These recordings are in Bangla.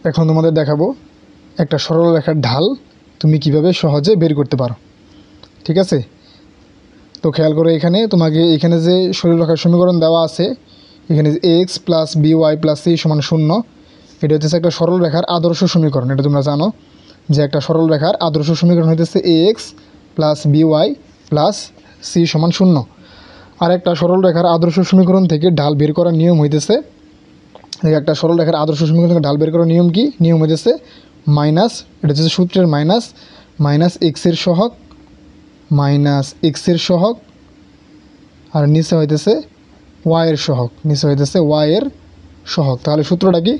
এখন তোমাদের দেখাবো একটা সরল রেখার ঢাল তুমি কিভাবে সহজে বের করতে পারো। ঠিক আছে, তো খেয়াল করো এখানে যে সরল রেখার সমীকরণ দেওয়া আছে, এখানে x plus b y plus c সমান 0, এটা হচ্ছে একটা সরল রেখার আদর্শ সমীকরণ। এটা তোমরা জানো যে একটা সরল রেখার আদর্শ সমীকরণ হইতেছে x plus b y plus c সমান 0। আর একটা সরল রেখার আদর্শ সমীকরণ থেকে ঢাল বের করার নিয়ম হইতেছে, একটা সরল রেখার আদর্শ সমীকরণ থেকে ঢাল বের করার নিয়ম কি? নিয়ম হইতেছে মাইনাস, এটা হচ্ছে সূত্রের মাইনাস এক্সের সহগ আর নিচে হইতেছে ওয়াইয়ের সহগ, তাহলে সূত্রটা কি?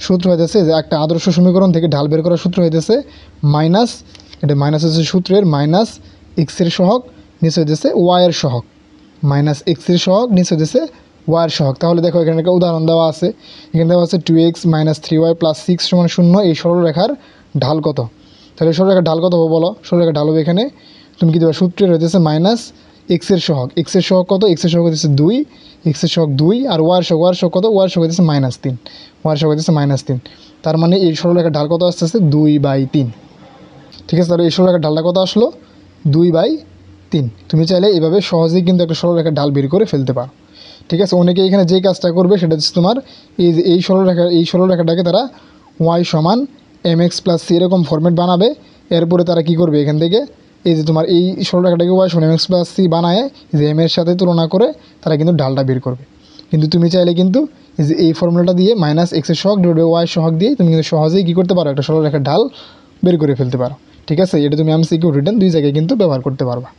সূত্র হইতেছে যে একটা আদর্শ সমীকরণ থেকে ঢাল বের করার সূত্র হইতেছে মাইনাস, এটা মাইনাস হচ্ছে সূত্রের মাইনাস এক্সের সহগ, নিচে হইতেছে ওয়াইয়ের সহগ, মাইনাস এক্সের সহগ নিচে হইতেছে ওয়াইয়ের সহগ। তাহলে দেখো এখানে একটা উদাহরণ দেওয়া আছে, এখানে দেওয়া আছে 2x - 3y + 6 = 0। এই সরল রেখার ঢাল কত? তাহলে সরল রেখার ঢাল কত হবে বলো? সরল রেখার ঢাল হবে এখানে তুমি কি দেবে? সূত্রের হইতেছে মাইনাস এক্সের সহগ কত? এক্সের সহগ হইতেছে 2, এক্সের সহগ 2, আর ওয়াইয়ের সহগ কত? ওয়াইয়ের সহগ হইতেছে -3, ওয়াইয়ের সহগ হইতেছে -3। তার মানে এই সরল রেখার ঢাল কত আসতেছে? 2/3। ঠিক আছে, তাহলে এই সরল রেখার ঢালটা কত আসলো? 2/3। তুমি চাইলে এইভাবে সহজেই কিন্তু একটা সরল রেখার ঢাল বের করে ফেলতে পারো। ঠিক আছে, অনেকে এখানে যে কাজটা করবে সেটা হচ্ছে তোমার এই সরল রেখাটাকে তারা y = mx + c এরকম ফরম্যাট বানাবে। এরপরে তারা কি করবে? এখান থেকে এই যে তোমার এই সরল রেখাটাকে y = mx + c বানায় যে m এর সাথে তুলনা করে তারা কিন্তু ঢালটা বের করবে। কিন্তু তুমি চাইলে কিন্তু এই ফর্মুলাটা দিয়ে মাইনাস এক্সের সহগ / y সহগ দিয়ে তুমি কিন্তু সহজেই কী করতে পারো? একটা সরল রেখার ঢাল বের করে ফেলতে পারো। ঠিক আছে, এটা তুমি MCQ রিটেন 2 জায়গায় কিন্তু ব্যবহার করতে পারবা।